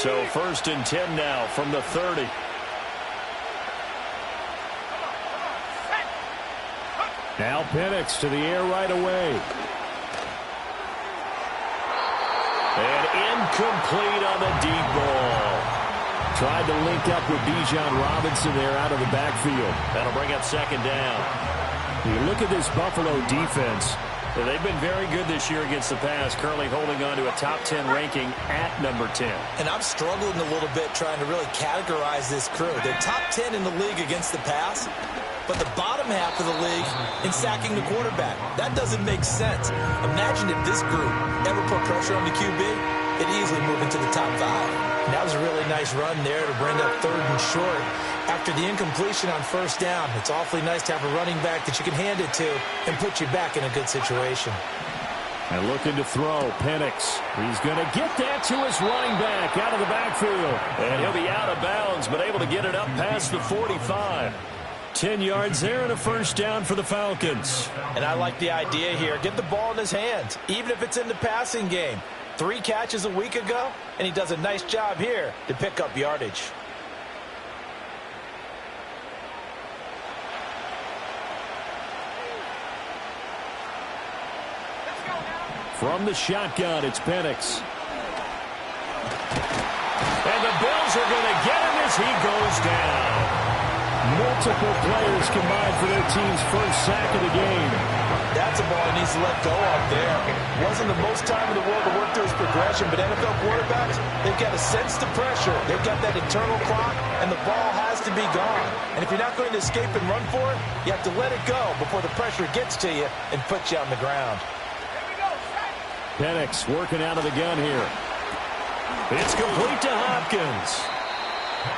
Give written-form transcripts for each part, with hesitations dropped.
So 1st and 10 now from the 30. Now Penix to the air right away. And incomplete on the deep ball. Tried to link up with Bijan Robinson there out of the backfield. That'll bring up 2nd down. You look at this Buffalo defense. They've been very good this year against the pass, currently holding on to a top 10 ranking at number 10. And I'm struggling a little bit trying to really categorize this crew. They're top 10 in the league against the pass, but the bottom half of the league in sacking the quarterback. That doesn't make sense. Imagine if this group ever put pressure on the QB, it'd easily move into the top 5. And that was a really nice run there to bring up 3rd and short. After the incompletion on 1st down, it's awfully nice to have a running back that you can hand it to and put you back in a good situation. And looking to throw, Penix. He's going to get that to his running back out of the backfield. And he'll be out of bounds, but able to get it up past the 45. 10 yards there and a 1st down for the Falcons. And I like the idea here. Get the ball in his hands, even if it's in the passing game. 3 catches a week ago, and he does a nice job here to pick up yardage. From the shotgun, it's Penix. And the Bills are going to get him as he goes down. Multiple players combined for their team's 1st sack of the game. That's a ball he needs to let go of there. Wasn't the most time in the world to work through his progression, but NFL quarterbacks, they've got to sense the pressure. They've got that internal clock, and the ball has to be gone. And if you're not going to escape and run for it, you have to let it go before the pressure gets to you and puts you on the ground. Penix working out of the gun here. It's complete to Hopkins.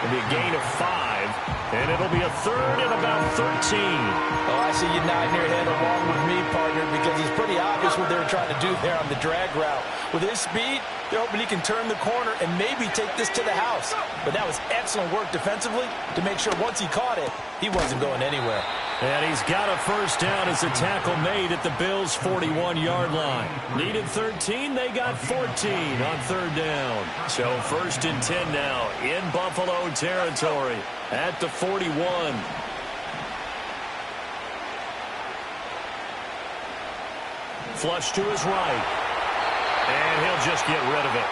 It'll be a gain of 5, and it'll be a 3rd and about 13. Oh, I see you nodding your head along with me, partner, because it's pretty obvious what they were trying to do there on the drag route. With his speed, they're hoping he can turn the corner and maybe take this to the house. But that was excellent work defensively to make sure once he caught it, he wasn't going anywhere. And he's got a 1st down as the tackle made at the Bills' 41-yard line. Needed 13, they got 14 on 3rd down. So 1st and 10 now in Buffalo territory at the 41. Flush to his right. And he'll just get rid of it.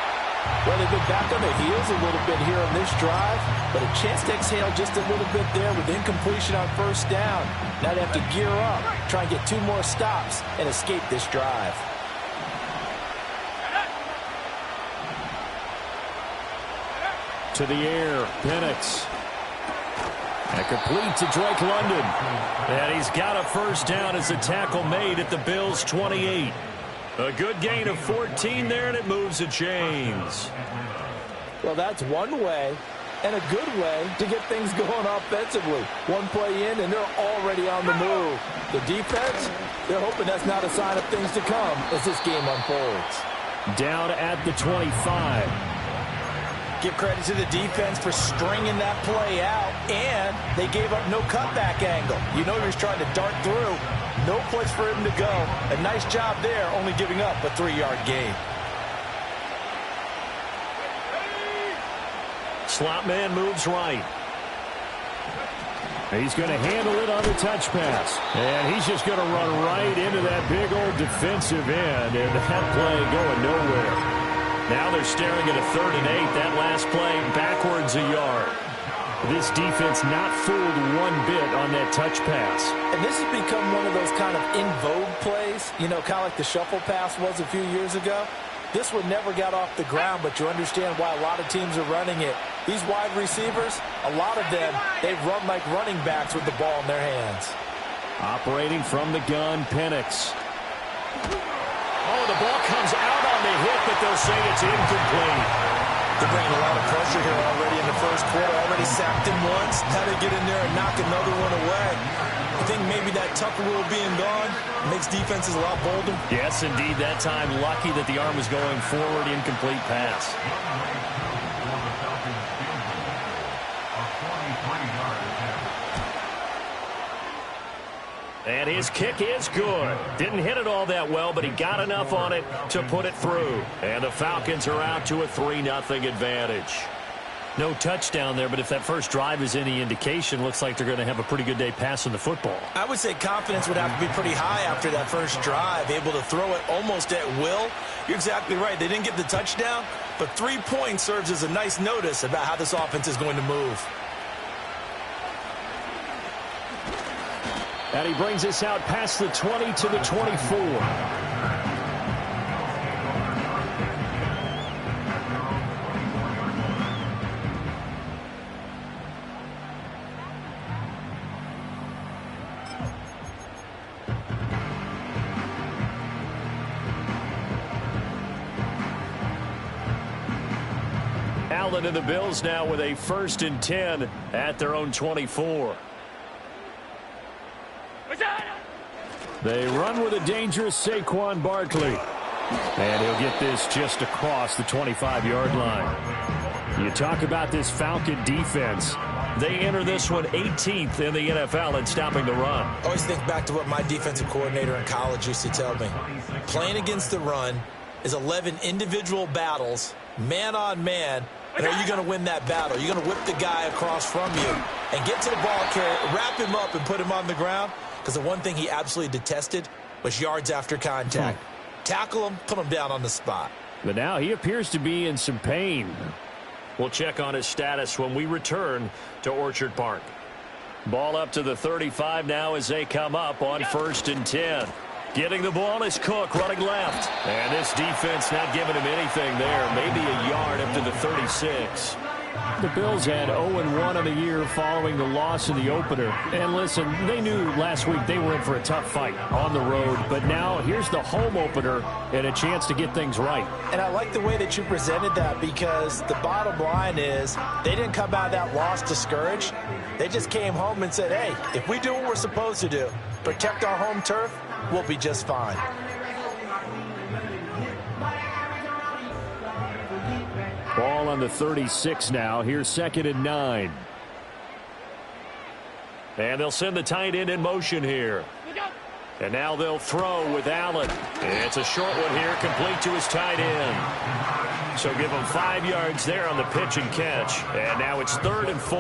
Well, they've been back on their heels a little bit here on this drive, but a chance to exhale just a little bit there with incompletion on 1st down. Now they have to gear up, try and get 2 more stops, and escape this drive. To the air, Penix. And complete to Drake London. And he's got a 1st down as the tackle made at the Bills' 28. A good gain of 14 there, and it moves the chains. Well, that's one way and a good way to get things going offensively. One play in, and they're already on the move. The defense, they're hoping that's not a sign of things to come as this game unfolds. Down at the 25. Give credit to the defense for stringing that play out, and they gave up no cutback angle. You know he was trying to dart through. No place for him to go. A nice job there, only giving up a 3-yard gain. Slot man moves right. He's going to handle it on the touch pass. And he's just going to run right into that big old defensive end, and that play going nowhere. Now they're staring at a 3rd and 8. That last play backwards a yard. This defense not fooled one bit on that touch pass. And this has become one of those kind of in vogue plays, you know, kind of like the shuffle pass was a few years ago. This one never got off the ground, but you understand why a lot of teams are running it. These wide receivers, a lot of them, they run like running backs with the ball in their hands. Operating from the gun, Penix. Oh, the ball comes out on the hit, but they'll say it's incomplete. They're bringing a lot of pressure here already in the 1st quarter. Already sacked him once. Now they get in there and knock another one away. I think maybe that Tucker rule being gone makes defenses a lot bolder. Yes, indeed. That time, lucky that the arm was going forward. Incomplete pass. And his kick is good. Didn't hit it all that well, but he got enough on it to put it through. And the Falcons are out to a 3-0 advantage. No touchdown there, but if that first drive is any indication, looks like they're going to have a pretty good day passing the football. I would say confidence would have to be pretty high after that first drive, able to throw it almost at will. You're exactly right. They didn't get the touchdown, but 3 points serves as a nice notice about how this offense is going to move. And he brings us out past the 20 to the 24. Allen and the Bills now with a 1st and 10 at their own 24. They run with a dangerous Saquon Barkley. And he'll get this just across the 25-yard line. You talk about this Falcon defense. They enter this one 18th in the NFL in stopping the run. I always think back to what my defensive coordinator in college used to tell me. Playing against the run is 11 individual battles, man on man. And are you going to win that battle? You're going to whip the guy across from you and get to the ball carrier, wrap him up, and put him on the ground. Because the one thing he absolutely detested was yards after contact. Tackle him, put him down on the spot. But now he appears to be in some pain. We'll check on his status when we return to Orchard Park. Ball up to the 35 now as they come up on 1st and 10. Getting the ball is Cook running left. And this defense not giving him anything there. Maybe a yard up to the 36. The Bills had 0-1 on the year following the loss in the opener. And listen, they knew last week they were in for a tough fight on the road. But now here's the home opener and a chance to get things right. And I like the way that you presented that, because the bottom line is they didn't come out of that loss discouraged. They just came home and said, hey, if we do what we're supposed to do, protect our home turf, we'll be just fine. Ball on the 36 now. Here's 2nd and 9. And they'll send the tight end in motion here. And now they'll throw with Allen. It's a short one here, complete to his tight end. So give him 5 yards there on the pitch and catch. And now it's 3rd and 4.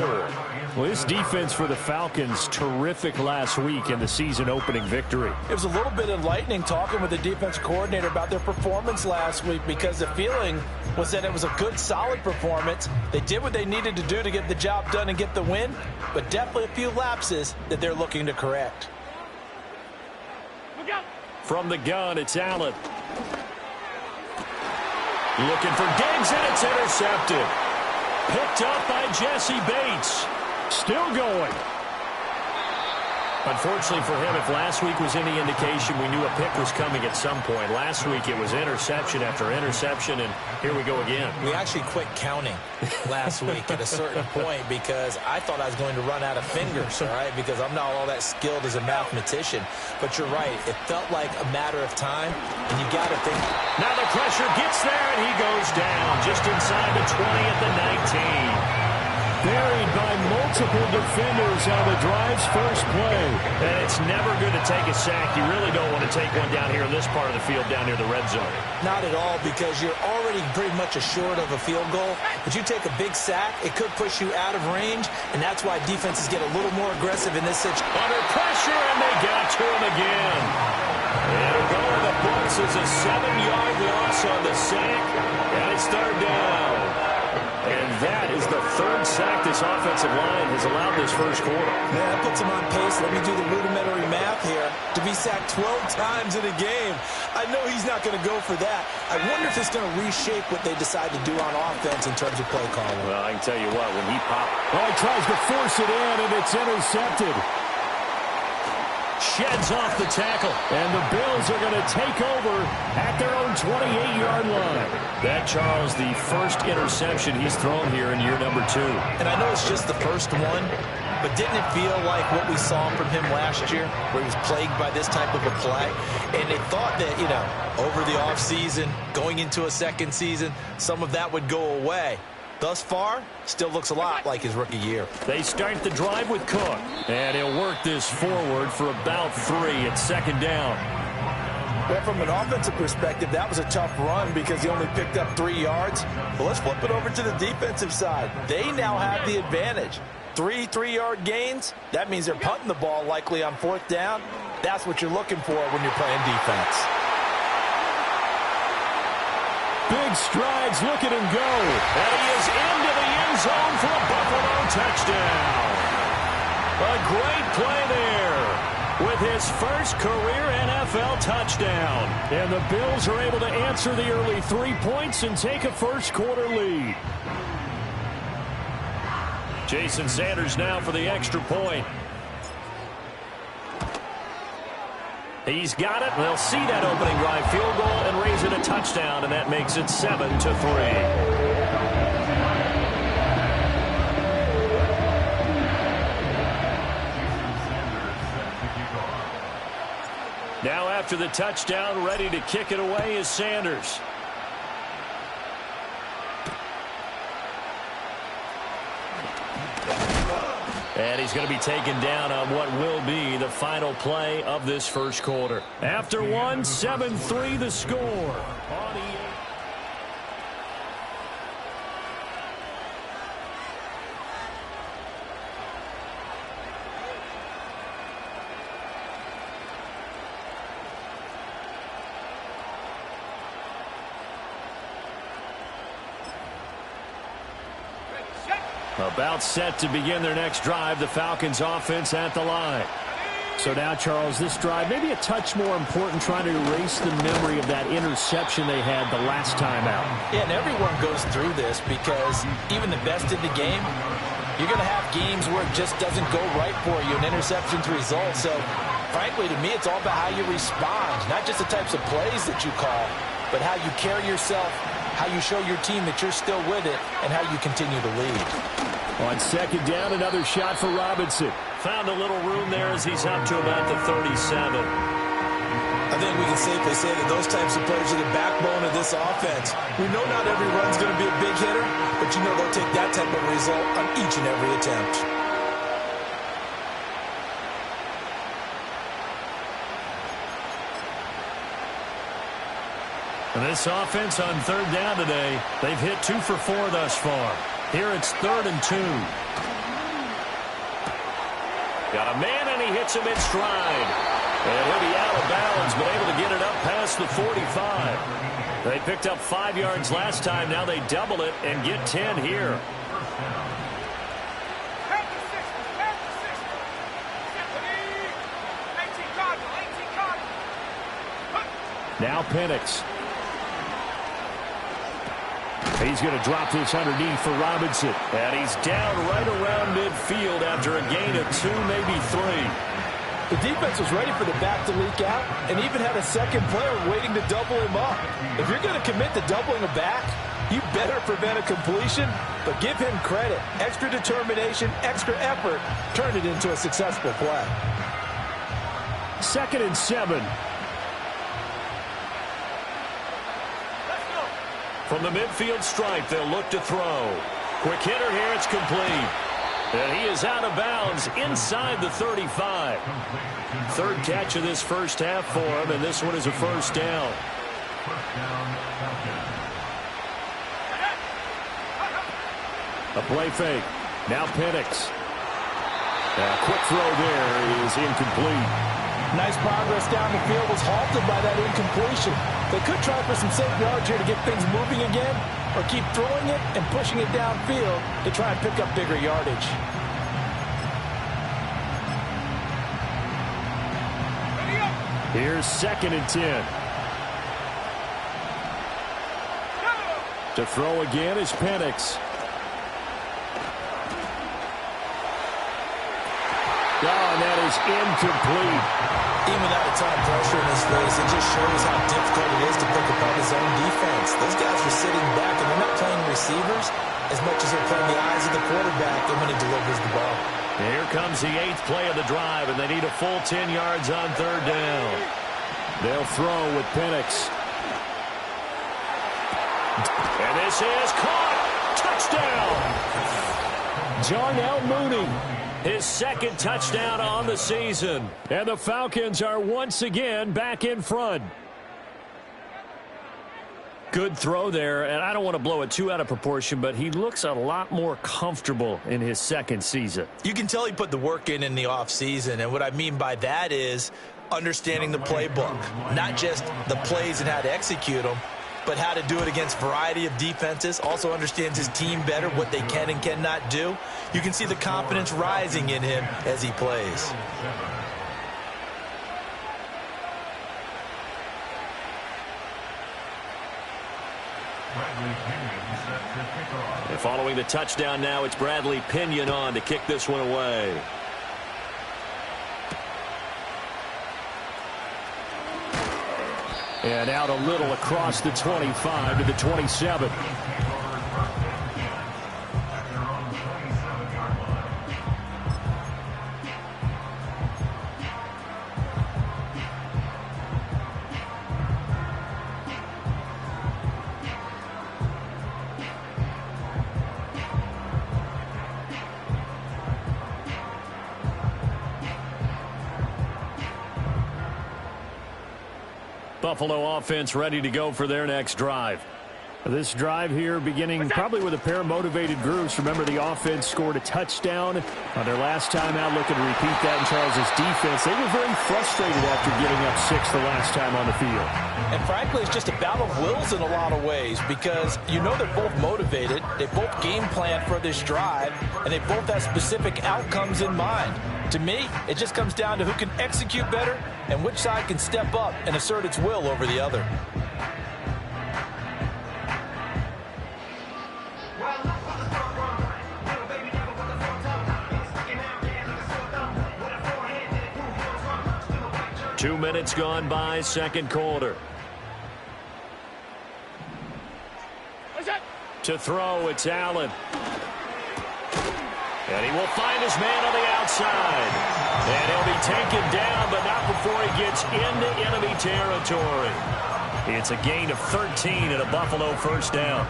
Well, this defense for the Falcons, terrific last week in the season-opening victory. It was a little bit enlightening talking with the defense coordinator about their performance last week, because the feeling was that it was a good, solid performance. They did what they needed to do to get the job done and get the win, but definitely a few lapses that they're looking to correct. From the gun, it's Allen. Looking for Diggs, and it's intercepted. Picked up by Jesse Bates. Still going. Unfortunately for him, if last week was any indication, we knew a pick was coming at some point. Last week it was interception after interception, and here we go again. We actually quit counting last week at a certain point, because I thought I was going to run out of fingers, all right, because I'm not all that skilled as a mathematician. But you're right, it felt like a matter of time, and you got to think. Now the pressure gets there, and he goes down just inside the 20 at the 19. Buried by multiple defenders on the drive's first play. And it's never good to take a sack. You really don't want to take one down here in this part of the field, down near the red zone. Not at all, because you're already pretty much assured of a field goal. But you take a big sack, it could push you out of range, and that's why defenses get a little more aggressive in this situation. Under pressure, and they got to him again. It'll go in the books as a 7-yard loss on the sack, and it's 3rd down. And that is the 3rd sack this offensive line has allowed this first quarter. Man, that puts him on pace. Let me do the rudimentary math here. To be sacked 12 times in a game, I know he's not going to go for that. I wonder if it's going to reshape what they decide to do on offense in terms of play calling. Well, I can tell you what, when he popped. Oh, he tries to force it in, and it's intercepted. Sheds off the tackle. And the Bills are going to take over at their own 28-yard line. That, Charles, the first interception he's thrown here in year number 2. And I know it's just the first one, but didn't it feel like what we saw from him last year, where he was plagued by this type of a play? And they thought that, you know, over the offseason, going into a second season, some of that would go away. Thus far, still looks a lot like his rookie year. They start the drive with Cook. And he'll work this forward for about 3 at second down. Well, from an offensive perspective, that was a tough run because he only picked up 3 yards. But let's flip it over to the defensive side. They now have the advantage. 3 3-yard gains. That means they're punting the ball likely on 4th down. That's what you're looking for when you're playing defense. Big strides, look at him go. And he is into the end zone for a Buffalo touchdown. A great play there with his first career NFL touchdown. And the Bills are able to answer the early 3 points and take a first-quarter lead. Jason Sanders now for the extra point. He's got it. They'll see that opening drive field goal and raise it a touchdown, and that makes it 7-3. Now after the touchdown, ready to kick it away is Sanders. And he's going to be taken down on what will be the final play of this first quarter. After 1, 7-3 the score. About set to begin their next drive. The Falcons offense at the line. So now, Charles, this drive maybe a touch more important, trying to erase the memory of that interception they had the last time out. Yeah, and everyone goes through this because even the best in the game, you're going to have games where it just doesn't go right for you, an interception's result. So, frankly, to me, it's all about how you respond, not just the types of plays that you call, but how you carry yourself, how you show your team that you're still with it, and how you continue to lead. On second down, another shot for Robinson. Found a little room there as he's up to about the 37. I think we can safely say that those types of players are the backbone of this offense. We know not every run's going to be a big hitter, but you know they'll take that type of result on each and every attempt. And this offense on third down today, they've hit 2 for 4 thus far. Here it's 3rd and 2. Got a man, and he hits him in stride. And he'll be out of bounds, but able to get it up past the 45. They picked up 5 yards last time. Now they double it and get 10 here. Now Penix. He's going to drop this underneath for Robinson. And he's down right around midfield after a gain of 2, maybe 3. The defense was ready for the back to leak out and even had a second player waiting to double him up. If you're going to commit to doubling a back, you better prevent a completion, but give him credit. Extra determination, extra effort, turned it into a successful play. 2nd and 7. From the midfield stripe, they'll look to throw. Quick hitter here, it's complete. And he is out of bounds inside the 35. 3rd catch of this first half for him, and this one is a first down. A play fake. Now Penix. A quick throw there is incomplete. Nice progress down the field, was halted by that incompletion. They could try for some safe yards here to get things moving again, or keep throwing it and pushing it downfield to try and pick up bigger yardage. Here's 2nd and 10. To throw again is Penix. Oh, and that is incomplete. Even without a ton of pressure in his face, it just shows how difficult it is to pick apart his own defense. Those guys are sitting back, and they're not playing receivers as much as they're playing the eyes of the quarterback and when he delivers the ball. Here comes the 8th play of the drive, and they need a full 10 yards on 3rd down. They'll throw with Penix. And this is caught. Touchdown! Darnell Mooney. His second touchdown on the season. And the Falcons are once again back in front. Good throw there, and I don't want to blow it too out of proportion, but he looks a lot more comfortable in his second season. You can tell he put the work in the offseason, and what I mean by that is understanding the playbook, not just the plays and how to execute them, but how to do it against a variety of defenses. Also understands his team better, what they can and cannot do. You can see the confidence rising in him as he plays. And following the touchdown now, it's Bradley Pinion on to kick this one away. And out a little across the 25 to the 27. Buffalo offense ready to go for their next drive. This drive here beginning probably with a pair of motivated groups. Remember, the offense scored a touchdown on their last time out. Looking to repeat that in Charles' defense. They were very frustrated after getting up 6 the last time on the field. And frankly, it's just a battle of wills in a lot of ways, because you know they're both motivated. They both game plan for this drive, and they both have specific outcomes in mind. To me, it just comes down to who can execute better and which side can step up and assert its will over the other. Two minutes gone by, second quarter. To throw, it's Allen. And he will find his man on the outside. And he'll be taken down, but not before he gets into enemy territory. It's a gain of 13 and a Buffalo first down.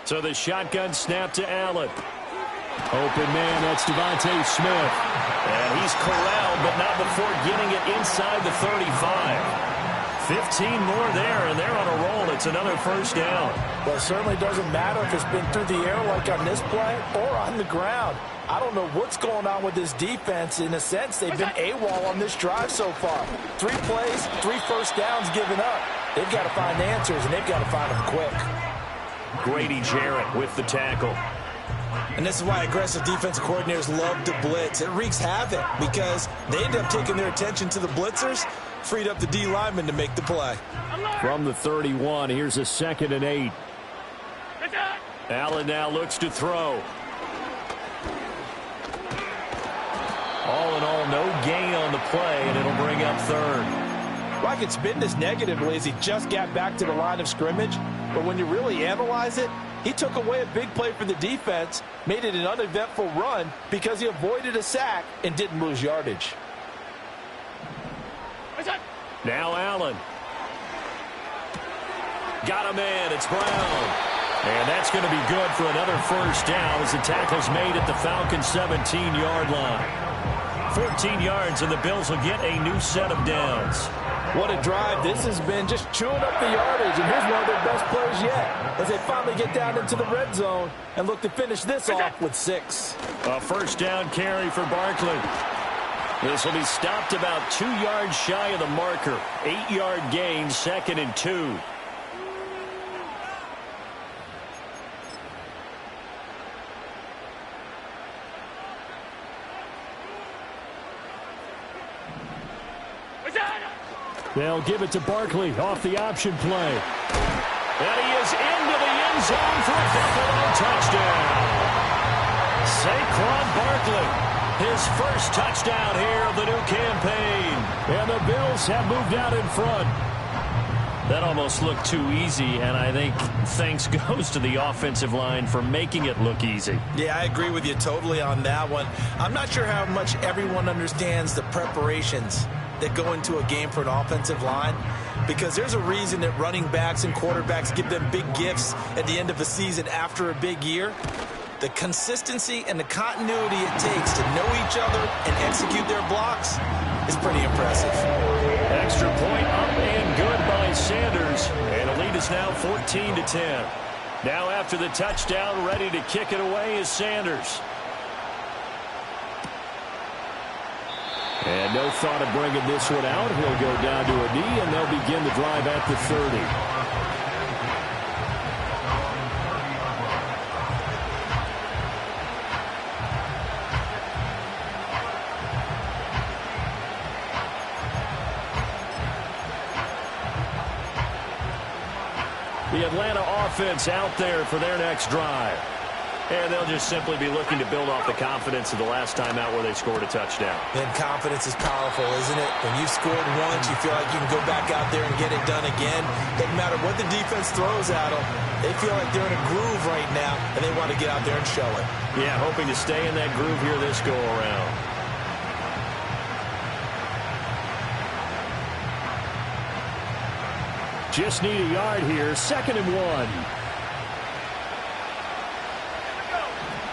So the shotgun snap to Allen. Open man, that's Devontae Smith. And he's corralled, but not before getting it inside the 35. 15 more there, and they're on a roll. It's another first down. Well, it certainly doesn't matter if it's been through the air like on this play or on the ground. I don't know what's going on with this defense. In a sense, they've been AWOL on this drive so far. 3 plays, 3 first downs given up. They've got to find answers, and they've got to find them quick. Grady Jarrett with the tackle. And this is why aggressive defensive coordinators love to blitz. It wreaks havoc because they end up taking their attention to the blitzers, freed up the D lineman to make the play. From the 31, here's a 2nd and 8. Allen now looks to throw. All in all, no gain on the play, and it'll bring up 3rd. I could spin this negatively as he just got back to the line of scrimmage, but when you really analyze it, he took away a big play for the defense, made it an uneventful run because he avoided a sack and didn't lose yardage. Now Allen. Got a man. It's Brown. And that's going to be good for another first down as the tackle's made at the Falcons' 17-yard line. 14 yards, and the Bills will get a new set of downs. What a drive. This has been just chewing up the yardage, and here's one of their best plays yet as they finally get down into the red zone and look to finish this off with 6. A first down carry for Barkley. This will be stopped about 2 yards shy of the marker. 8-yard gain, 2nd and 2. They'll give it to Barkley off the option play. And he is into the end zone for a Buffalo touchdown. Saquon Barkley, his first touchdown here of the new campaign. And the Bills have moved out in front. That almost looked too easy, and I think thanks goes to the offensive line for making it look easy. Yeah, I agree with you totally on that one. I'm not sure how much everyone understands the preparations that go into a game for an offensive line, because there's a reason that running backs and quarterbacks give them big gifts at the end of a season after a big year. The consistency and the continuity it takes to know each other and execute their blocks is pretty impressive. Extra point up and good by Sanders, and the lead is now 14-10. Now after the touchdown, ready to kick it away is Sanders. And no thought of bringing this one out. He'll go down to a knee, and they'll begin the drive at the 30. The Atlanta offense out there for their next drive. And they'll just simply be looking to build off the confidence of the last time out where they scored a touchdown. And confidence is powerful, isn't it? When you've scored once, you feel like you can go back out there and get it done again. Doesn't matter what the defense throws at them. They feel like they're in a groove right now, and they want to get out there and show it. Yeah, hoping to stay in that groove here this go-around. Just need a yard here. 2nd and 1.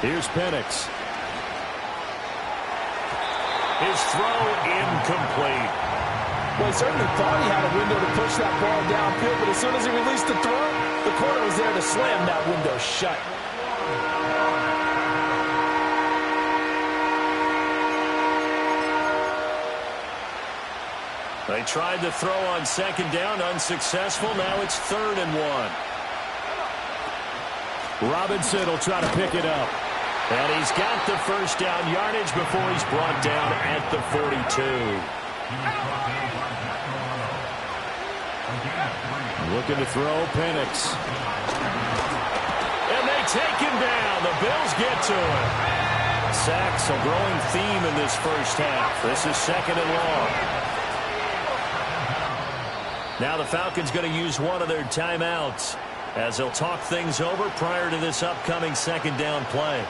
Here's Penix. His throw incomplete. Well, he certainly thought he had a window to push that ball downfield, but as soon as he released the throw, the corner was there to slam that window shut. They tried to throw on 2nd down, unsuccessful. Now it's 3rd and 1. Robinson will try to pick it up. And he's got the first down yardage before he's brought down at the 42. Looking to throw, Penix. And they take him down. The Bills get to him. Sacks, a growing theme in this first half. This is 2nd and long. Now the Falcons going to use one of their timeouts as they'll talk things over prior to this upcoming 2nd down play.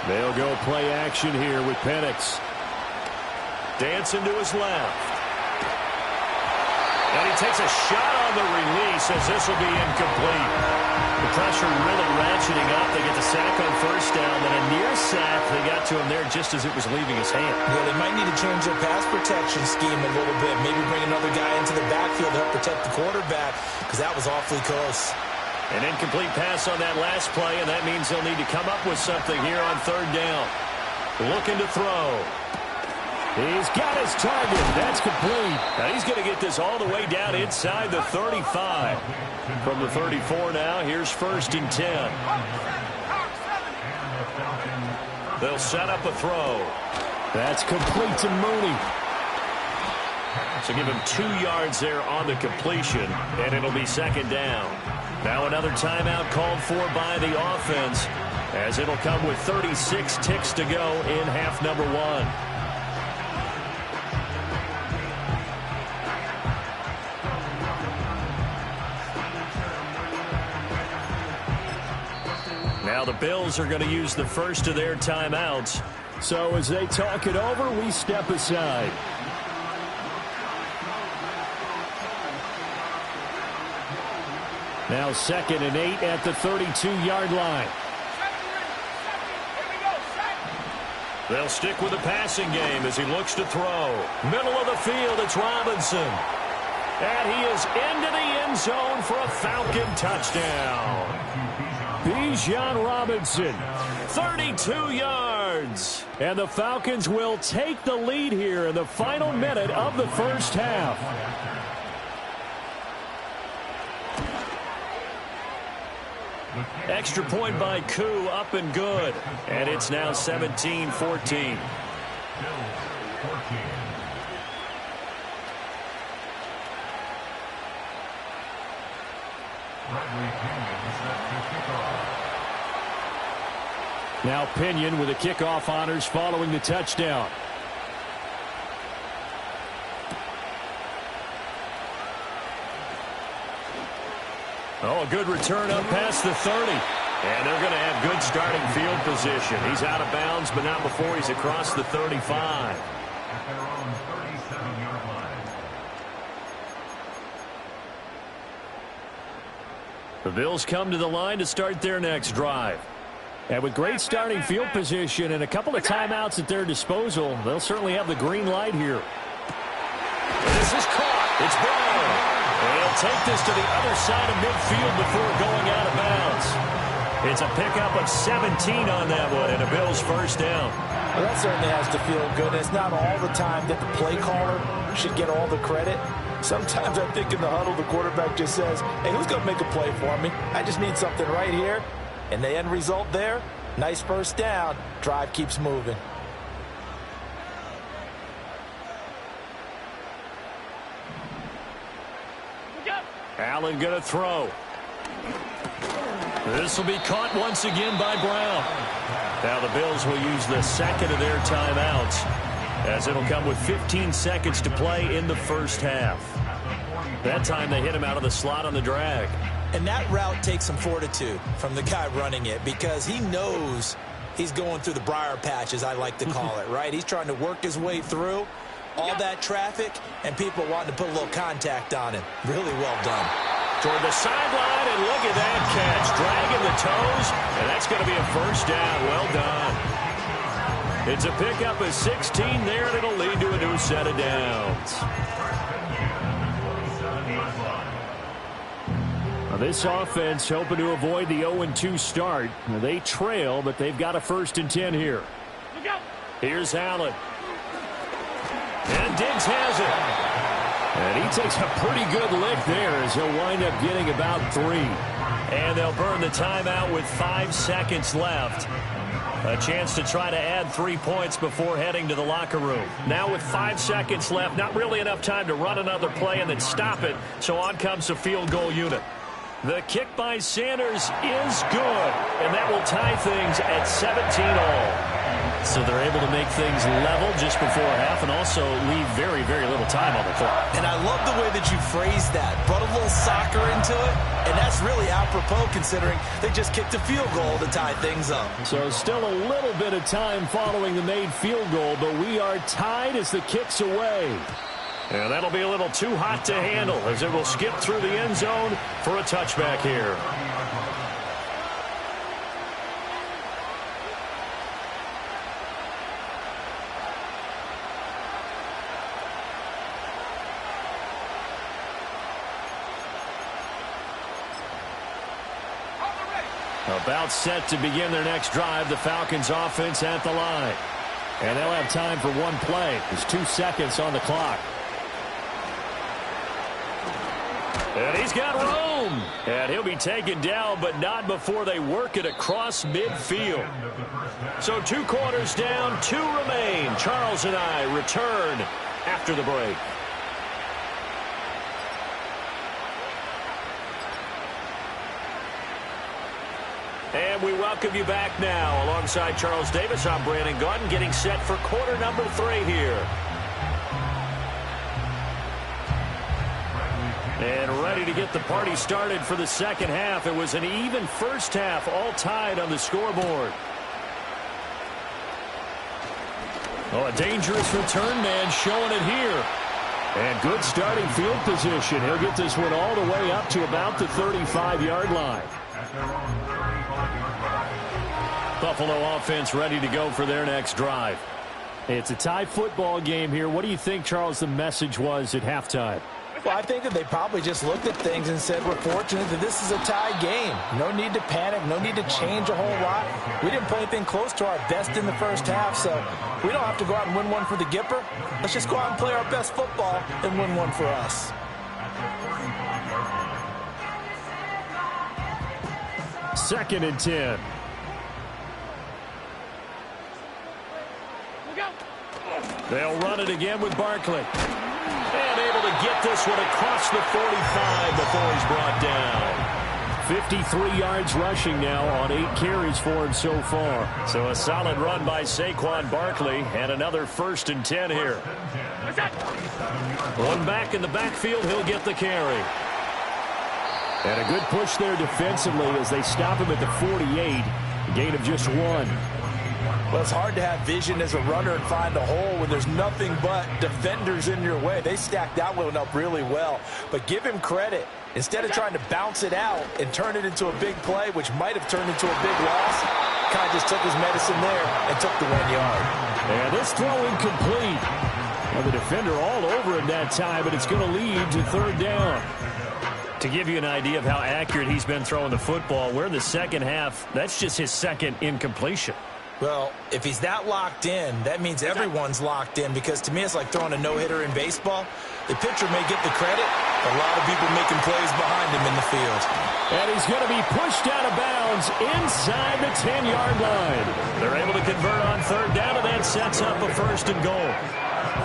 They'll go play action here with Penix. Dancing to his left. And he takes a shot on the release as this will be incomplete. The pressure really ratcheting up. They get the sack on 1st down. Then a near sack. They got to him there just as it was leaving his hand. Yeah, they might need to change their pass protection scheme a little bit. Maybe bring another guy into the backfield to help protect the quarterback, because that was awfully close. An incomplete pass on that last play, and that means they'll need to come up with something here on 3rd down. Looking to throw. He's got his target. That's complete. Now he's going to get this all the way down inside the 35. From the 34 now, here's 1st and 10. They'll set up a throw. That's complete to Mooney. So give him 2 yards there on the completion, and it'll be 2nd down. Now another timeout called for by the offense, as it'll come with 36 ticks to go in half number 1. Now the Bills are going to use the first of their timeouts. So as they talk it over, we step aside. Now 2nd and 8 at the 32-yard line. They'll stick with the passing game as he looks to throw. Middle of the field, it's Robinson. And he is into the end zone for a Falcon touchdown. Bijan Robinson. 32 yards. And the Falcons will take the lead here in the final minute of the first half. Extra point by Koo, up and good. And it's now 17-14. Now Pinion with the kickoff honors following the touchdown. Oh, a good return up past the 30. And they're going to have good starting field position. He's out of bounds, but not before he's across the 35. The Bills come to the line to start their next drive. And with great starting field position and a couple of timeouts at their disposal, they'll certainly have the green light here. This is caught. It's Brown. And he'll take this to the other side of midfield before going out of bounds. It's a pickup of 17 on that one and a Bills first down. Well, that certainly has to feel good. It's not all the time that the play caller should get all the credit. Sometimes I think in the huddle, the quarterback just says, hey, who's going to make a play for me? I just need something right here. And the end result there, nice first down. Drive keeps moving. Allen going to throw. This will be caught once again by Brown. Now the Bills will use the second of their timeouts, as it'll come with 15 seconds to play in the first half. That time they hit him out of the slot on the drag. And that route takes some fortitude from the guy running it, because he knows he's going through the briar patch, as I like to call it, right? He's trying to work his way through all that traffic and people wanting to put a little contact on him. Really well done. Toward the sideline, and look at that catch. Dragging the toes, and that's going to be a first down. Well done. It's a pickup of 16 there, and it'll lead to a new set of downs. Now this offense hoping to avoid the 0-2 start. Now they trail, but they've got a 1st and 10 here. Here's Allen. And Diggs has it. And he takes a pretty good lick there as he'll wind up getting about 3. And they'll burn the timeout with 5 seconds left. A chance to try to add 3 points before heading to the locker room. Now with 5 seconds left, not really enough time to run another play and then stop it. So on comes the field goal unit. The kick by Sanders is good. And that will tie things at 17-all. So they're able to make things level just before half and also leave very, very little time on the clock. And I love the way that you phrased that. Brought a little soccer into it, and that's really apropos considering they just kicked a field goal to tie things up. So still a little bit of time following the made field goal, but we are tied as the kick's away. And that'll be a little too hot to handle as it will skip through the end zone for a touchback here. About set to begin their next drive, the Falcons offense at the line. And they'll have time for one play. There's 2 seconds on the clock. And he's got room. And he'll be taken down, but not before they work it across midfield. So 2 quarters down, 2 remain. Charles and I return after the break. And we welcome you back now. Alongside Charles Davis, I'm Brandon Gaudin, getting set for quarter number 3 here. And ready to get the party started for the second half. It was an even first half, all tied on the scoreboard. Oh, a dangerous return man showing it here. And good starting field position. He'll get this one all the way up to about the 35-yard line. Buffalo offense ready to go for their next drive. It's a tie football game here. What do you think, Charles, the message was at halftime? Well, I think that they probably just looked at things and said, we're fortunate that this is a tie game. No need to panic. No need to change a whole lot. We didn't play anything close to our best in the first half, so we don't have to go out and win one for the Gipper. Let's just go out and play our best football and win one for us. Second and 10. They'll run it again with Barkley. And able to get this one across the 45 before he's brought down. 53 yards rushing now on 8 carries for him so far. So a solid run by Saquon Barkley, and another 1st and 10 here. One back in the backfield, he'll get the carry. And a good push there defensively as they stop him at the 48. A gain of just 1. Well, it's hard to have vision as a runner and find a hole when there's nothing but defenders in your way. They stacked that one up really well. But give him credit. Instead of trying to bounce it out and turn it into a big play, which might have turned into a big loss, kind of just took his medicine there and took the 1 yard. And this throw incomplete. Well, the defender all over him that time, but it's going to lead to 3rd down. To give you an idea of how accurate he's been throwing the football, we're in the second half. That's just his 2nd incompletion. Well, if he's that locked in, that means everyone's locked in, because to me it's like throwing a no-hitter in baseball. The pitcher may get the credit, but a lot of people making plays behind him in the field. And he's going to be pushed out of bounds inside the 10-yard line. They're able to convert on 3rd down, and that sets up a 1st and goal.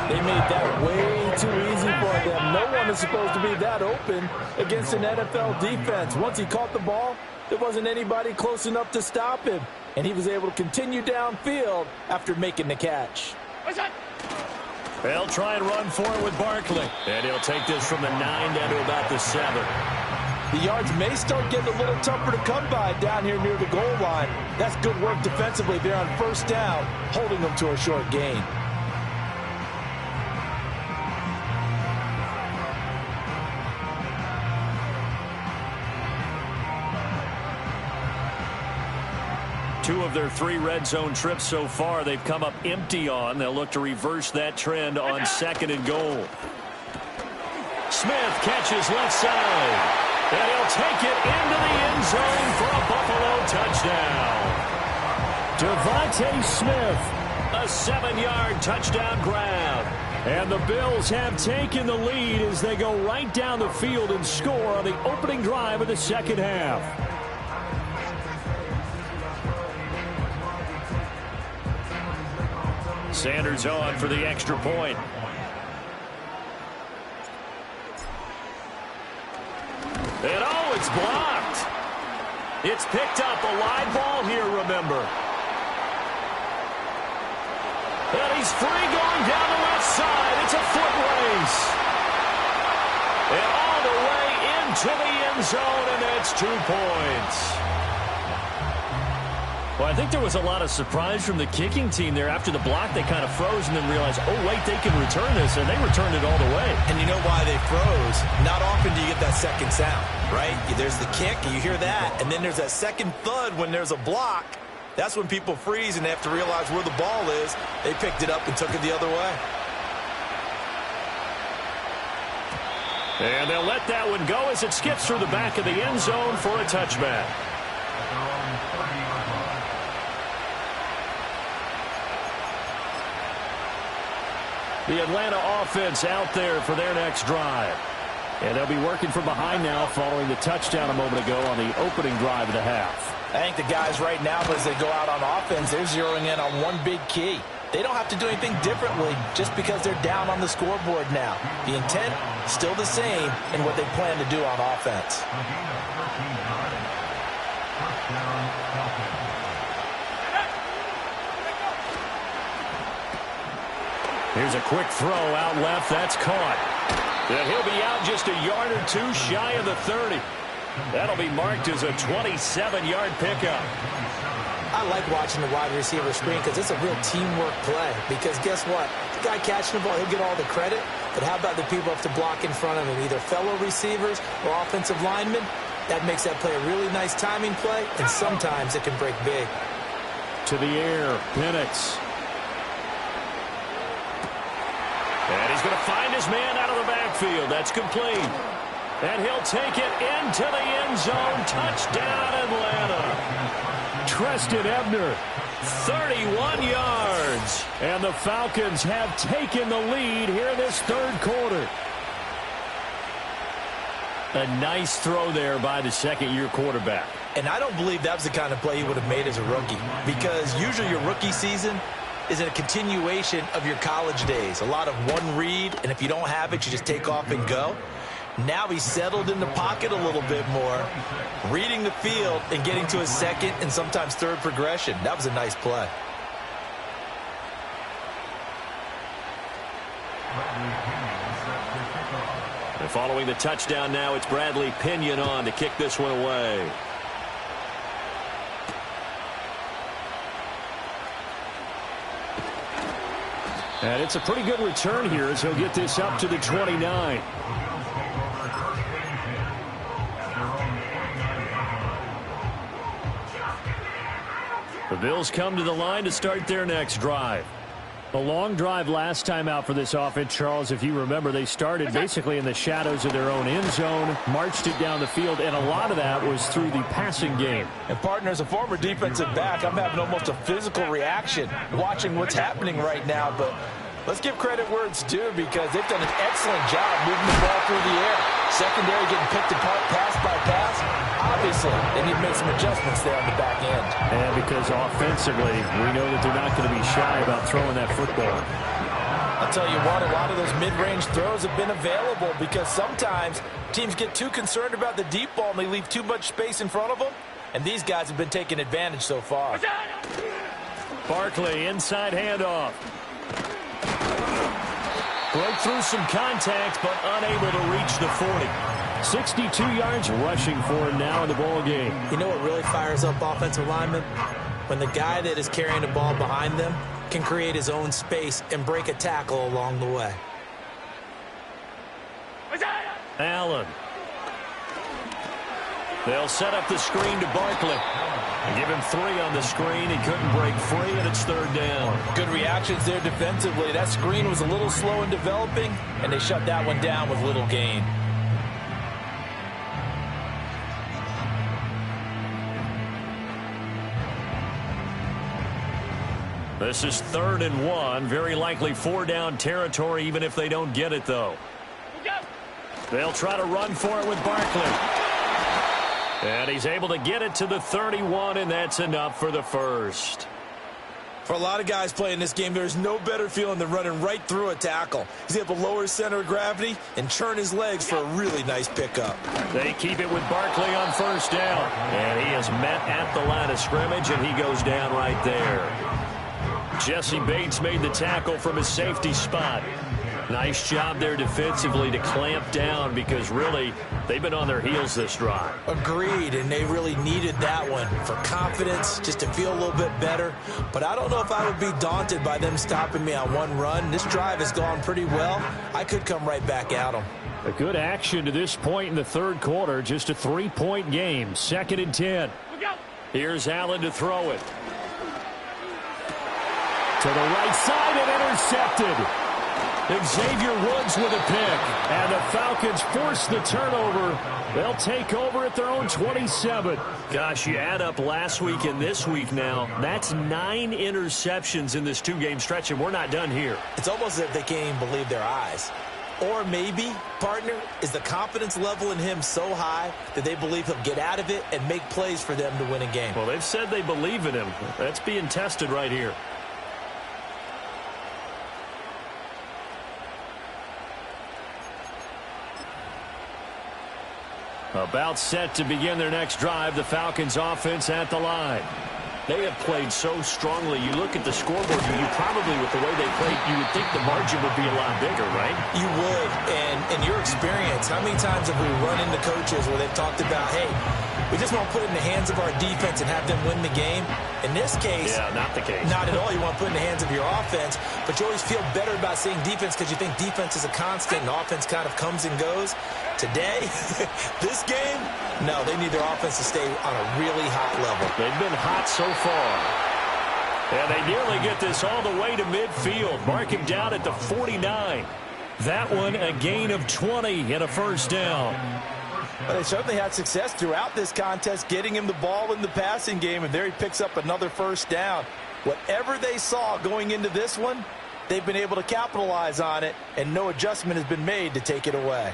They made that way too easy for them. No one is supposed to be that open against an NFL defense. Once he caught the ball, there wasn't anybody close enough to stop him, and he was able to continue downfield after making the catch. They'll try and run for it with Barkley. And he'll take this from the 9 down to about the 7. The yards may start getting a little tougher to come by down here near the goal line. That's good work defensively there on 1st down, holding them to a short gain. Two of their 3 red zone trips so far, they've come up empty on. They'll look to reverse that trend on 2nd and goal. Smith catches left side, and he'll take it into the end zone for a Buffalo touchdown. Devontae Smith, A 7-yard touchdown grab. and the Bills have taken the lead as they go right down the field and score on the opening drive of the 2nd half. Sanders on for the extra point. And oh, it's blocked. It's picked up. A live ball here, remember. And he's free going down the left side. It's a foot race. And all the way into the end zone, and that's 2 points. Well, I think there was a lot of surprise from the kicking team there. After the block, they kind of froze and then realized, oh, wait, they can return this, and they returned it all the way. And you know why they froze? Not often do you get that second sound, right? There's the kick, and you hear that, and then there's that second thud when there's a block. That's when people freeze and they have to realize where the ball is. They picked it up and took it the other way. And they'll let that one go as it skips through the back of the end zone for a touchback. The Atlanta offense out there for their next drive. And they'll be working from behind now following the touchdown a moment ago on the opening drive of the half. I think the guys right now, as they go out on offense, they're zeroing in on one big key. They don't have to do anything differently just because they're down on the scoreboard now. The intent, still the same in what they plan to do on offense. Here's a quick throw out left. That's caught. And he'll be out just a yard or 2 shy of the 30. That'll be marked as a 27-yard pickup. I like watching the wide receiver screen because it's a real teamwork play. Because guess what? The guy catching the ball, he'll get all the credit. But how about the people have to block in front of him, either fellow receivers or offensive linemen? That makes that play a really nice timing play, and sometimes it can break big. To the air, Penix. And he's going to find his man out of the backfield. That's complete. And he'll take it into the end zone. Touchdown, Atlanta. Treston Ebner. 31 yards. And the Falcons have taken the lead here this 3rd quarter. A nice throw there by the second-year quarterback. And I don't believe that was the kind of play he would have made as a rookie. Because usually your rookie season is a continuation of your college days. A lot of one read, and if you don't have it, you just take off and go. Now he's settled in the pocket a little bit more, reading the field and getting to his second and sometimes third progression. That was a nice play. And following the touchdown now, it's Bradley Pinion on to kick this one away. And it's a pretty good return here as he'll get this up to the 29. The Bills come to the line to start their next drive. A long drive last time out for this offense, Charles. If you remember, they started basically in the shadows of their own end zone, marched it down the field, and a lot of that was through the passing game. And, partner, as a former defensive back, I'm having almost a physical reaction watching what's happening right now. But let's give credit where it's due because they've done an excellent job moving the ball through the air. Secondary getting picked apart pass by pass. Obviously, they need to make some adjustments there on the back end. And because offensively, we know that they're not going to be shy about throwing that football. I'll tell you what, a lot of those mid-range throws have been available because sometimes teams get too concerned about the deep ball and they leave too much space in front of them. And these guys have been taking advantage so far. Barkley, inside handoff. Broke through some contact, but unable to reach the 40. 62 yards rushing for him now in the ball game. You know what really fires up offensive linemen? When the guy that is carrying the ball behind them can create his own space and break a tackle along the way. Allen. They'll set up the screen to Barkley. Give him 3 on the screen. He couldn't break free, and it's third down. Good reactions there defensively. That screen was a little slow in developing, and they shut that one down with little gain. This is 3rd and 1. Very likely 4-down territory, even if they don't get it, though. They'll try to run for it with Barkley. And he's able to get it to the 31, and that's enough for the first. For a lot of guys playing this game, there's no better feeling than running right through a tackle. He's able to lower his center of gravity and churn his legs for a really nice pickup. They keep it with Barkley on 1st down. And he is met at the line of scrimmage, and he goes down right there. Jesse Bates made the tackle from his safety spot. Nice job there defensively to clamp down because really they've been on their heels this drive. Agreed, and they really needed that one for confidence, just to feel a little bit better. But I don't know if I would be daunted by them stopping me on one run. This drive has gone pretty well. I could come right back at them. A good action to this point in the 3rd quarter. Just a 3-point game. 2nd and 10. Here's Allen to throw it. To the right side and intercepted. Xavier Woods with a pick. And the Falcons force the turnover. They'll take over at their own 27. Gosh, you add up last week and this week now. That's 9 interceptions in this 2-game stretch, and we're not done here. It's almost as if they can't even believe their eyes. Or maybe, partner, is the confidence level in him so high that they believe he'll get out of it and make plays for them to win a game. Well, they've said they believe in him. That's being tested right here. About set to begin their next drive, the Falcons offense at the line. They have played so strongly. You look at the scoreboard, you probably, with the way they played, you would think the margin would be a lot bigger, right? You would, and in your experience, how many times have we run into coaches where they've talked about, hey, we just want to put it in the hands of our defense and have them win the game? In this case, yeah, not the case. Not at all. You want to put it in the hands of your offense, but you always feel better about seeing defense because you think defense is a constant and offense kind of comes and goes. Today, this game, no, they need their offense to stay on a really hot level. They've been hot so far. And they nearly get this all the way to midfield. Mark him down at the 49. That one a gain of 20 and a 1st down. Well, they certainly had success throughout this contest, getting him the ball in the passing game, and there he picks up another 1st down. Whatever they saw going into this one, they've been able to capitalize on it, and no adjustment has been made to take it away.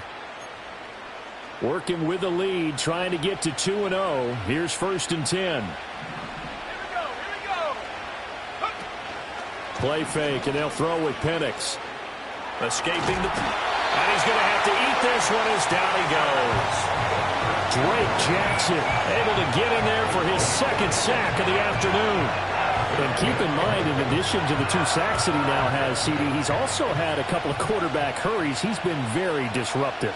Working with the lead, trying to get to 2-0. Here's 1st and 10. Here we go. Play fake, and they'll throw with Penix. Escaping the... And he's going to have to eat this one as down he goes. Drake Jackson able to get in there for his second sack of the afternoon. And keep in mind, in addition to the 2 sacks that he now has, CD, he's also had a couple of quarterback hurries. He's been very disruptive.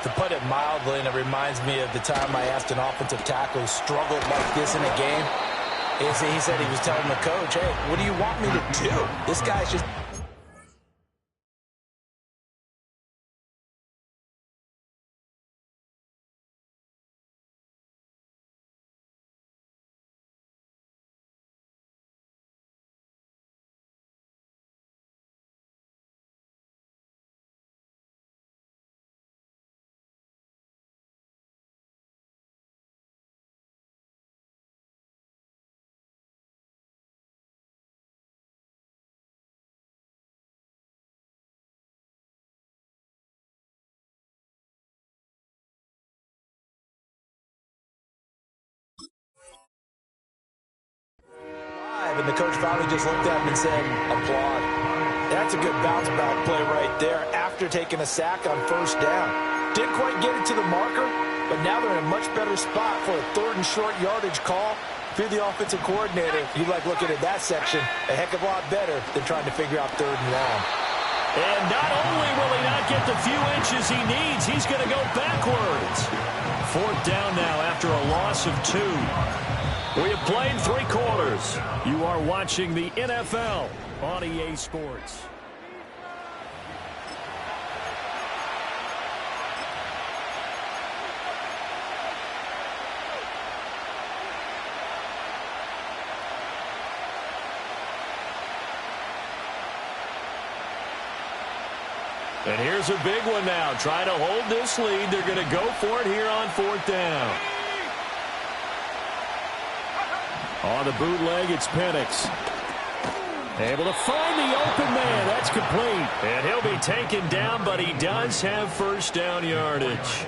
To put it mildly, and it reminds me of the time I asked an offensive tackle who struggled like this in a game. He said he was telling the coach, hey, what do you want me to do? This guy's just... And the coach finally just looked at him and said, applaud. That's a good bounce back play right there after taking a sack on first down. Didn't quite get it to the marker, but now they're in a much better spot for a 3rd and short yardage call. If you're the offensive coordinator, you like looking at that section a heck of a lot better than trying to figure out 3rd and long. And not only will he not get the few inches he needs, he's going to go backwards. 4th down now after a loss of 2. We have played 3 quarters. You are watching the NFL on EA Sports. And here's a big one now. Trying to hold this lead. They're going to go for it here on 4th down. On the bootleg, it's Penix. Able to find the open man. That's complete. And he'll be taken down, but he does have first down yardage.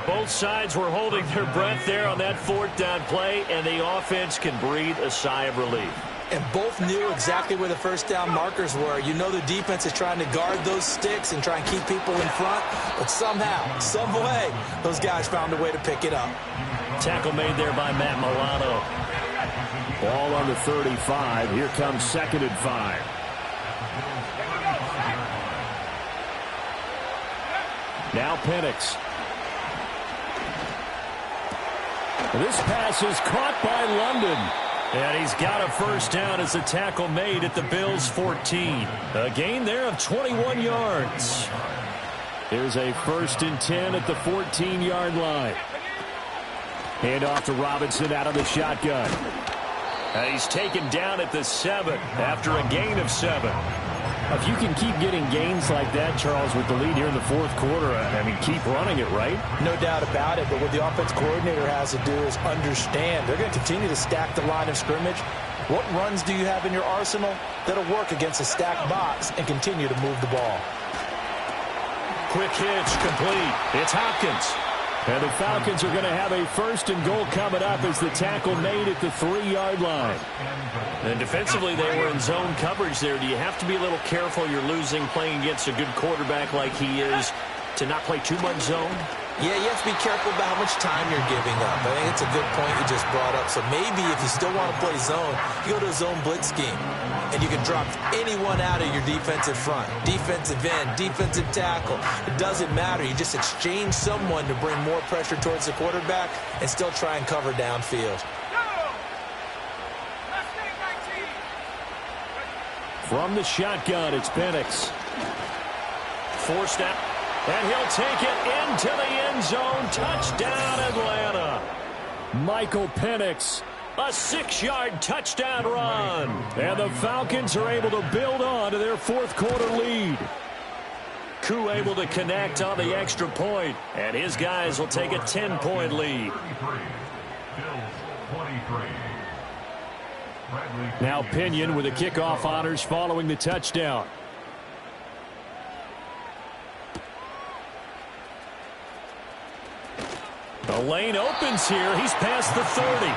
Both sides were holding their breath there on that 4th down play, and the offense can breathe a sigh of relief. And both knew exactly where the first down markers were. You know the defense is trying to guard those sticks and try and keep people in front, but somehow, some way, those guys found a way to pick it up. Tackle made there by Matt Milano. Ball on the 35. Here comes 2nd and 5. Now Penix. This pass is caught by London. And he's got a first down as the tackle made at the Bills' 14. A gain there of 21 yards. There's a 1st and 10 at the 14-yard line. Hand off to Robinson out of the shotgun. And he's taken down at the 7 after a gain of 7. If you can keep getting gains like that, Charles, with the lead here in the 4th quarter, I mean, keep running it, right? No doubt about it, but what the offense coordinator has to do is understand. They're going to continue to stack the line of scrimmage. What runs do you have in your arsenal that'll work against a stacked box and continue to move the ball? Quick hitch, complete. It's Hopkins. And the Falcons are going to have a 1st and goal coming up as the tackle made at the 3-yard line. And defensively, they were in zone coverage there. Do you have to be a little careful? You're losing playing against a good quarterback like he is to not play too much zone? Yeah, you have to be careful about how much time you're giving up. I think it's a good point you just brought up. So maybe if you still want to play zone, you go to a zone blitz scheme. And you can drop anyone out of your defensive front. Defensive end, defensive tackle. It doesn't matter. You just exchange someone to bring more pressure towards the quarterback and still try and cover downfield. From the shotgun, it's Penix. Forced out. And he'll take it into the end zone. Touchdown, Atlanta. Michael Penix. A 6-yard touchdown run. And the Falcons are able to build on to their 4th quarter lead. Koo able to connect on the extra point. And his guys will take a 10-point lead. Now Pinion with the kickoff honors following the touchdown. The lane opens here. He's past the 30.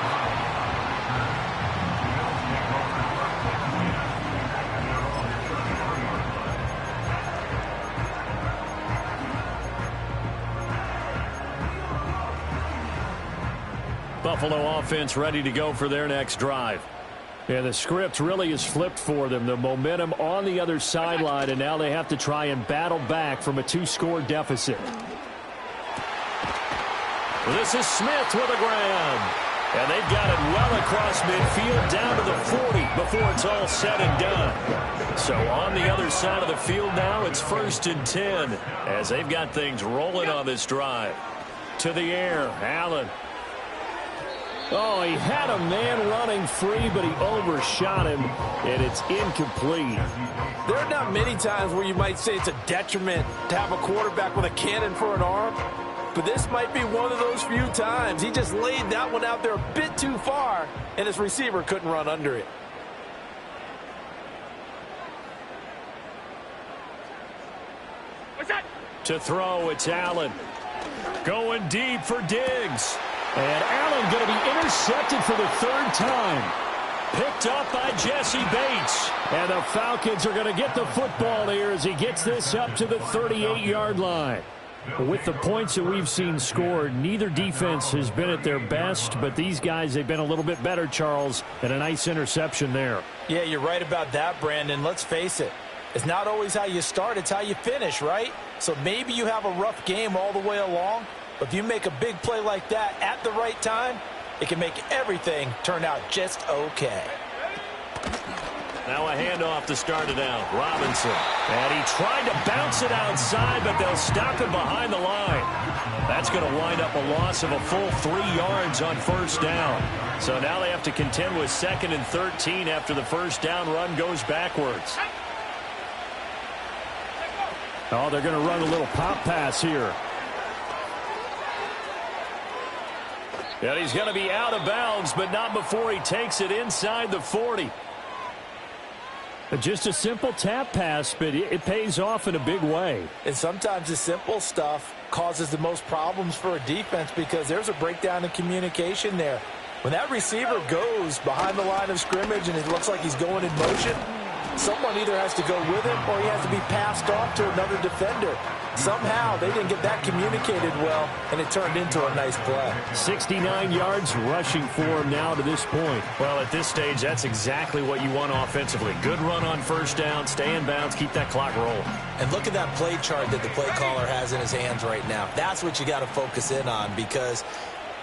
Buffalo offense ready to go for their next drive. Yeah, the script really is flipped for them. The momentum on the other sideline, and now they have to try and battle back from a 2-score deficit. This is Smith with a grab. And they've got it well across midfield down to the 40 before it's all said and done. So on the other side of the field now, it's 1st and 10 as they've got things rolling on this drive. To the air, Allen. Oh, he had a man running free, but he overshot him, and it's incomplete. There are not many times where you might say it's a detriment to have a quarterback with a cannon for an arm, but this might be one of those few times. He just laid that one out there a bit too far, and his receiver couldn't run under it. What's that? To throw, it's Allen. Going deep for Diggs. And Allen going to be intercepted for the 3rd time. Picked up by Jesse Bates. And the Falcons are going to get the football here as he gets this up to the 38-yard line. With the points that we've seen scored, neither defense has been at their best, but these guys, they've been a little bit better, Charles, and a nice interception there. Yeah, you're right about that, Brandon. Let's face it. It's not always how you start, it's how you finish, right? So maybe you have a rough game all the way along, but if you make a big play like that at the right time, it can make everything turn out just okay. Now a handoff to start it out. Robinson. And he tried to bounce it outside, but they'll stop him behind the line. That's going to wind up a loss of a full 3 yards on 1st down. So now they have to contend with 2nd and 13 after the 1st down run goes backwards. Oh, they're going to run a little pop pass here. And he's going to be out of bounds, but not before he takes it inside the 40. Just a simple tap pass, but it pays off in a big way. And sometimes the simple stuff causes the most problems for a defense because there's a breakdown in communication there. When that receiver goes behind the line of scrimmage and it looks like he's going in motion, someone either has to go with him or he has to be passed off to another defender. Somehow they didn't get that communicated well, and it turned into a nice play. 69 yards rushing for him now to this point. Well, at this stage, that's exactly what you want offensively. Good run on 1st down, stay in bounds, keep that clock rolling. And look at that play chart that the play caller has in his hands right now. That's what you got to focus in on because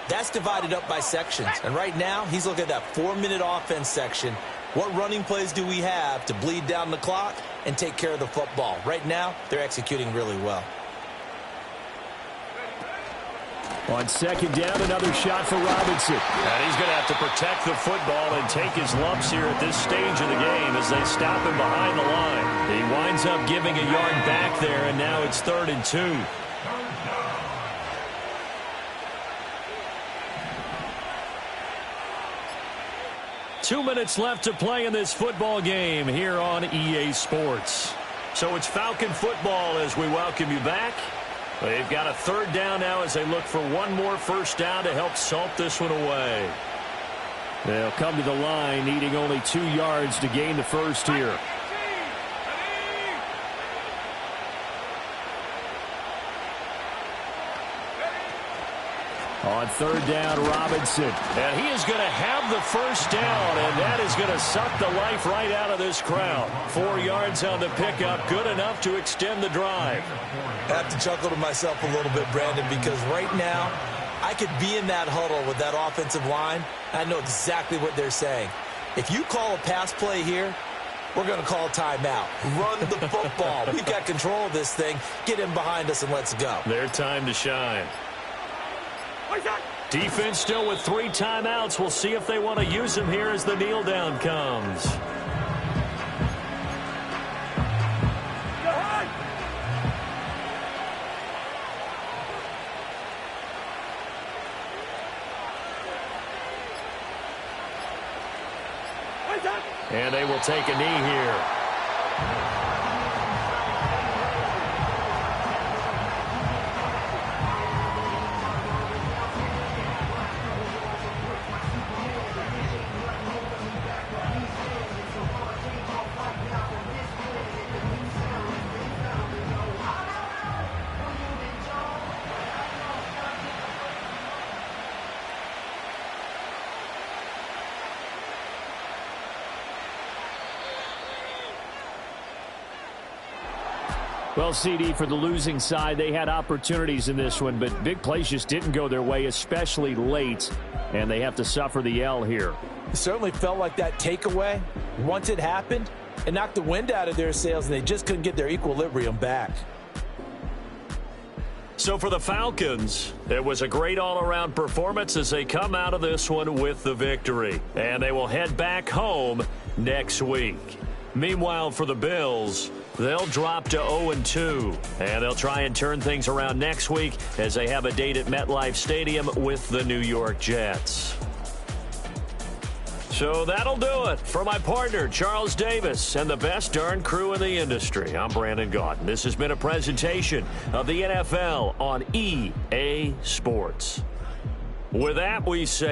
that's divided up by sections. And right now, he's looking at that 4-minute offense section. What running plays do we have to bleed down the clock and take care of the football? Right now, they're executing really well. On 2nd down, another shot for Robinson. And he's going to have to protect the football and take his lumps here at this stage of the game as they stop him behind the line. He winds up giving a yard back there, and now it's 3rd and 2. Two minutes left to play in this football game here on EA Sports. So it's Falcon football as we welcome you back. They've got a 3rd down now as they look for one more 1st down to help salt this one away. They'll come to the line needing only 2 yards to gain the 1st here. On 3rd down, Robinson. And he is going to have the 1st down, and that is going to suck the life right out of this crowd. 4 yards on the pickup, good enough to extend the drive. I have to chuckle to myself a little bit, Brandon, because right now I could be in that huddle with that offensive line. I know exactly what they're saying. If you call a pass play here, we're going to call a timeout. Run the football. We've got control of this thing. Get in behind us and let's go. Their time to shine. Defense still with 3 timeouts. We'll see if they want to use them here as the kneel down comes. And they will take a knee here. Well, CD, for the losing side, they had opportunities in this one, but big plays just didn't go their way, especially late, and they have to suffer the L here. It certainly felt like that takeaway, once it happened, it knocked the wind out of their sails, and they just couldn't get their equilibrium back. So for the Falcons, it was a great all-around performance as they come out of this one with the victory. And they will head back home next week. Meanwhile, for the Bills, they'll drop to 0-2. And they'll try and turn things around next week as they have a date at MetLife Stadium with the New York Jets. So that'll do it. For my partner, Charles Davis, and the best darn crew in the industry, I'm Brandon Gaudin. This has been a presentation of the NFL on EA Sports. With that, we say...